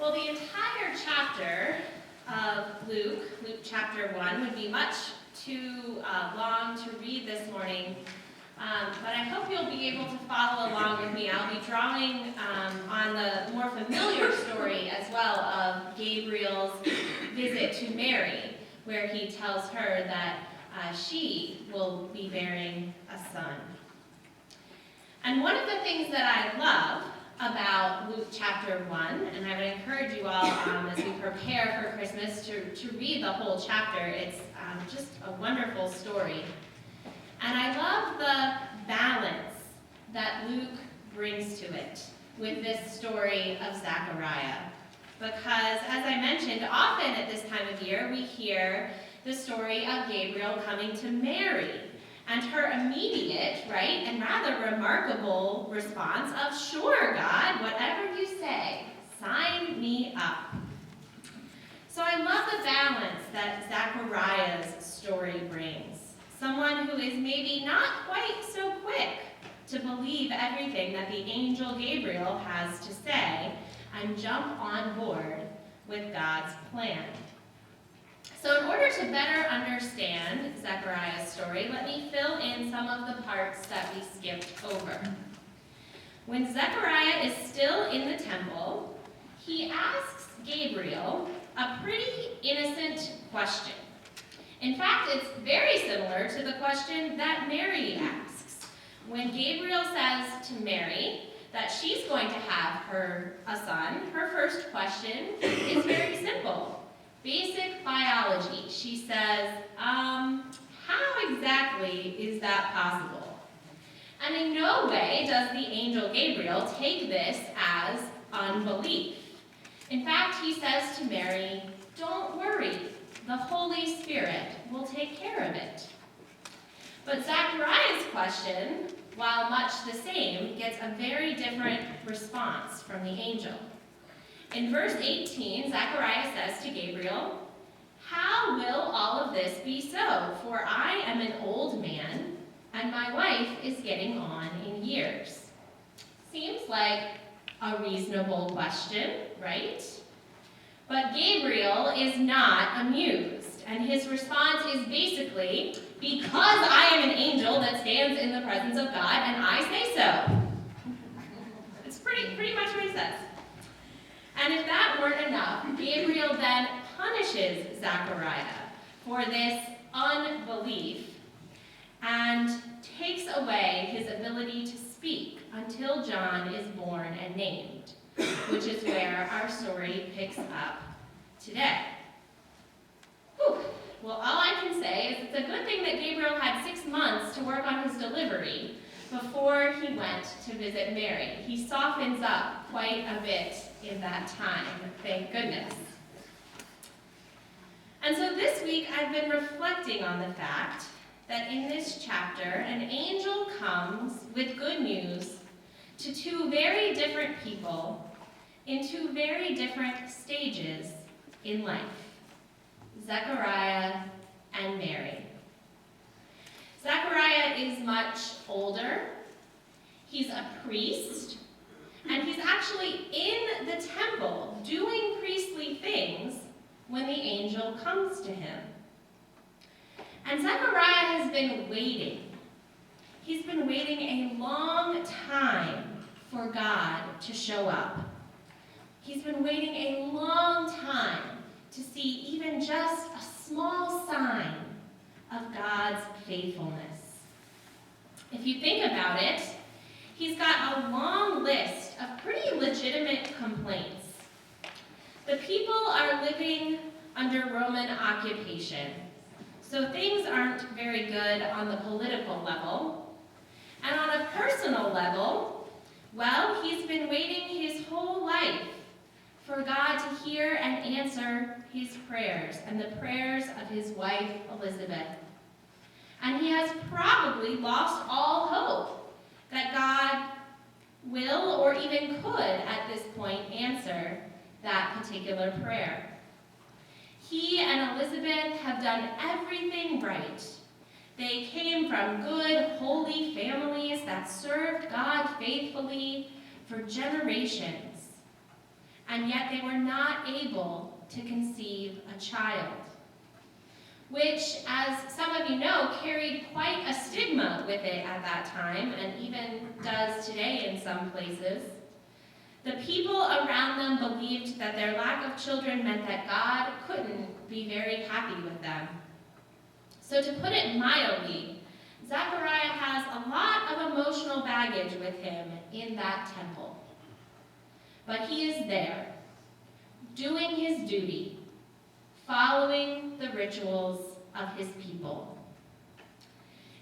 Well, the entire chapter of Luke chapter 1, would be much too long to read this morning, but I hope you'll be able to follow along with me. I'll be drawing on the more familiar story as well of Gabriel's visit to Mary, where he tells her that she will be bearing a son. And one of the things that I love about Luke chapter 1, and I would encourage you all as we prepare for Christmas to read the whole chapter. It's just a wonderful story. And I love the balance that Luke brings to it with this story of Zechariah. Because, as I mentioned, often at this time of year we hear the story of Gabriel coming to Mary and her immediate, right, and rather remarkable response of, "Sure, God, whatever you say, sign me up." So I love the balance that Zechariah's story brings. Someone who is maybe not quite so quick to believe everything that the angel Gabriel has to say and jump on board with God's plan. So in order to better understand Zechariah's story, let me fill in some of the parts that we skipped over. When Zechariah is still in the temple, he asks Gabriel a pretty innocent question. In fact, it's very similar to the question that Mary asks. When Gabriel says to Mary that she's going to have a son, her first question is very simple. Basic biology. She says, how exactly is that possible? And in no way does the angel Gabriel take this as unbelief. In fact, he says to Mary, "Don't worry, the Holy Spirit will take care of it." But Zechariah's question, while much the same, gets a very different response from the angel. In verse 18, Zechariah says to Gabriel, "How will all of this be so? For I am an old man, and my wife is getting on in years." Seems like a reasonable question, right? But Gabriel is not amused, and his response is basically, "Because I am an angel that stands in the presence of God, and I say so." It's pretty much what he says. And if that weren't enough, Gabriel then punishes Zechariah for this unbelief and takes away his ability to speak until John is born and named, which is where our story picks up today. Whew. Well, all I can say is it's a good thing that Gabriel had 6 months to work on his delivery before he went to visit Mary. He softens up quite a bit in that time, thank goodness. And so this week I've been reflecting on the fact that in this chapter, an angel comes with good news to two very different people in two very different stages in life: Zechariah and Mary. Zechariah is much older. He's a priest, and he's actually in the temple doing priestly things when the angel comes to him. And Zechariah has been waiting. He's been waiting a long time for God to show up. He's been waiting a long time to see even just a small sign of God's faithfulness. If you think about it, he's got a long list of pretty legitimate complaints. The people are living under Roman occupation, so things aren't very good on the political level. And on a personal level, well, he's been waiting his whole life for God to hear and answer his prayers and the prayers of his wife, Elizabeth. And he has probably lost all hope that God will or even could at this point answer that particular prayer. He and Elizabeth have done everything right. They came from good, holy families that served God faithfully for generations. and yet they were not able to conceive a child, which, as some of you know, carried quite a stigma with it at that time, and even does today in some places. The people around them believed that their lack of children meant that God couldn't be very happy with them. So to put it mildly, Zechariah has a lot of emotional baggage with him in that temple. But he is there, doing his duty, following the rituals of his people.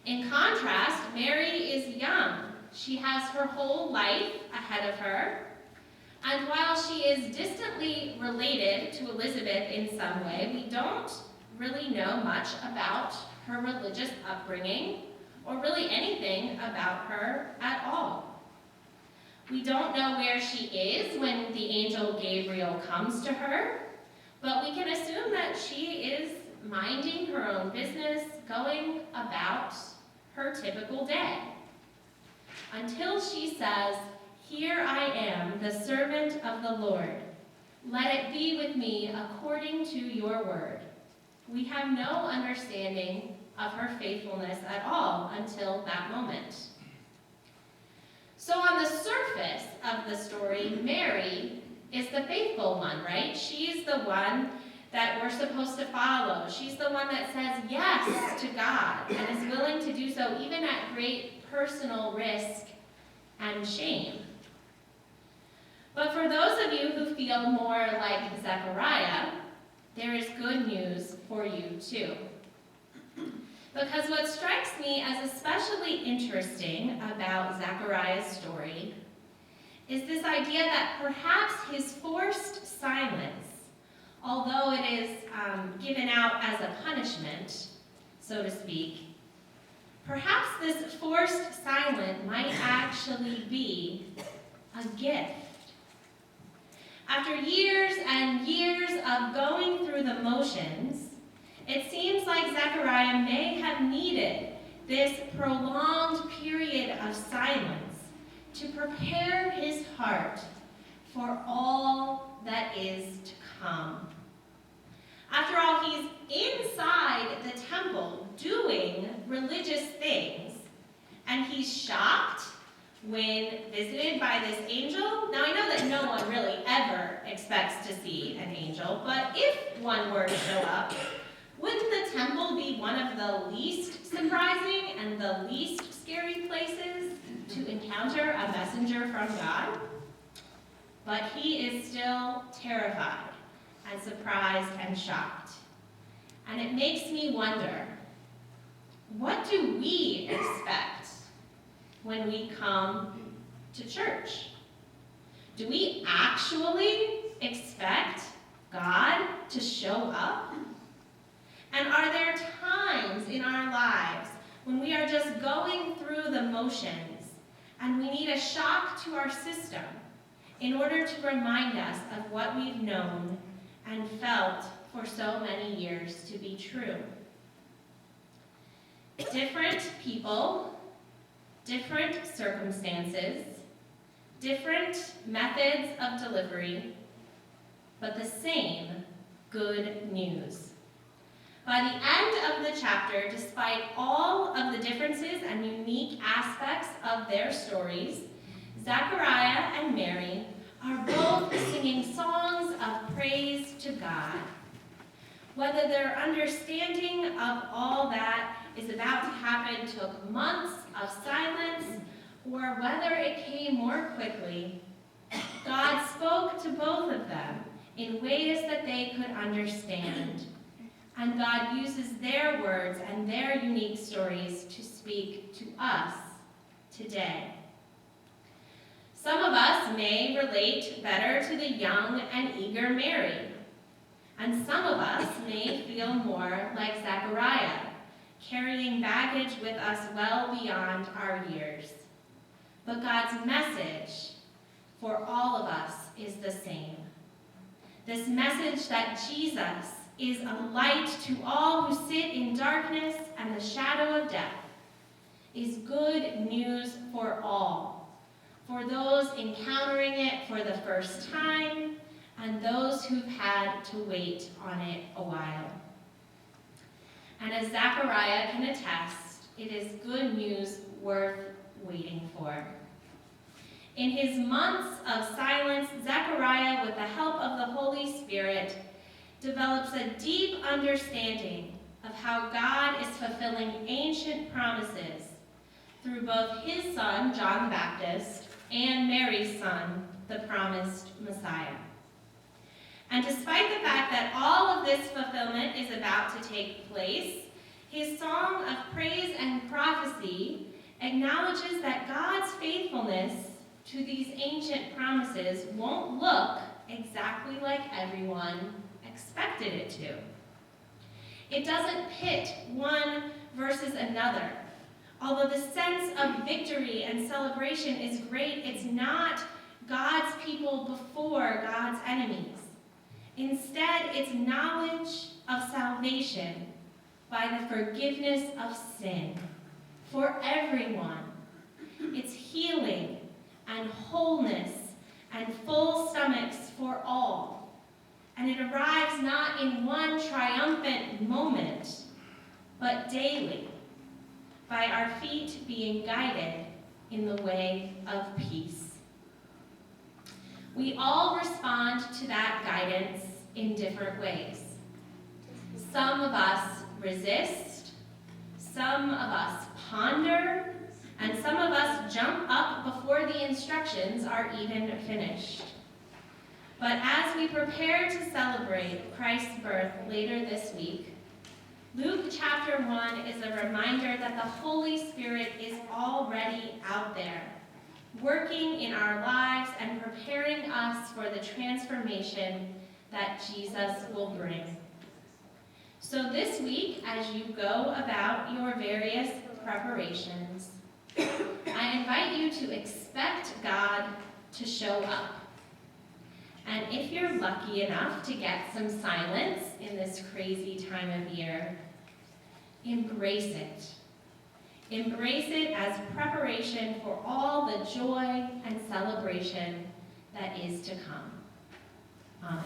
In contrast, Mary is young. She has her whole life ahead of her. And while she is distantly related to Elizabeth in some way, we don't really know much about her religious upbringing or really anything about her at all. We don't know where she is when the angel Gabriel comes to her, but we can assume that she is minding her own business, going about her typical day, until she says, "Here I am, the servant of the Lord. Let it be with me according to your word." We have no understanding of her faithfulness at all until that moment. So on the surface of the story, Mary is the faithful one, right? She's the one that we're supposed to follow. She's the one that says yes to God and is willing to do so even at great personal risk and shame. But for those of you who feel more like Zechariah, there is good news for you too. Because what strikes me as especially interesting about Zechariah's story is this idea that perhaps his forced silence, although it is given out as a punishment, so to speak, perhaps this forced silence might actually be a gift. After years and years of going through the motions, it seems like Zechariah may have needed this prolonged period of silence to prepare his heart for all that is to come. After all, he's inside the temple doing religious things, and he's shocked when visited by this angel. Now, I know that no one really ever expects to see an angel, but if one were to show up, wouldn't the temple be one of the least surprising and the least scary places to encounter a messenger from God? But he is still terrified and surprised and shocked. And it makes me wonder, what do we expect when we come to church? Do we actually expect God to show up? And are there times in our lives when we are just going through the motions and we need a shock to our system in order to remind us of what we've known and felt for so many years to be true? Different people, different circumstances, different methods of delivery, but the same good news. By the end of the chapter, despite all of the differences and unique aspects of their stories, Zechariah and Mary are both singing songs of praise to God. Whether their understanding of all that is about to happen took months of silence, or whether it came more quickly, God spoke to both of them in ways that they could understand. And God uses their words and their unique stories to speak to us today. Some of us may relate better to the young and eager Mary, and some of us may feel more like Zechariah, carrying baggage with us well beyond our years. But God's message for all of us is the same. This message that Jesus is a light to all who sit in darkness and the shadow of death, is good news for all, for those encountering it for the first time, and those who've had to wait on it a while. And as Zechariah can attest, it is good news worth waiting for. In his months of silence, Zechariah, with the help of the Holy Spirit, develops a deep understanding of how God is fulfilling ancient promises through both his son, John the Baptist, and Mary's son, the promised Messiah. And despite the fact that all of this fulfillment is about to take place, his song of praise and prophecy acknowledges that God's faithfulness to these ancient promises won't look exactly like everyone expected it to. It doesn't pit one versus another. Although the sense of victory and celebration is great, it's not God's people before God's enemies. Instead, it's knowledge of salvation by the forgiveness of sin for everyone. It's healing and wholeness and full stomachs for all. And it arrives not in one triumphant moment, but daily, by our feet being guided in the way of peace. We all respond to that guidance in different ways. Some of us resist, some of us ponder, and some of us jump up before the instructions are even finished. But as we prepare to celebrate Christ's birth later this week, Luke chapter 1 is a reminder that the Holy Spirit is already out there, working in our lives and preparing us for the transformation that Jesus will bring. So this week, as you go about your various preparations, I invite you to expect God to show up. And if you're lucky enough to get some silence in this crazy time of year, embrace it. Embrace it as preparation for all the joy and celebration that is to come. Amen.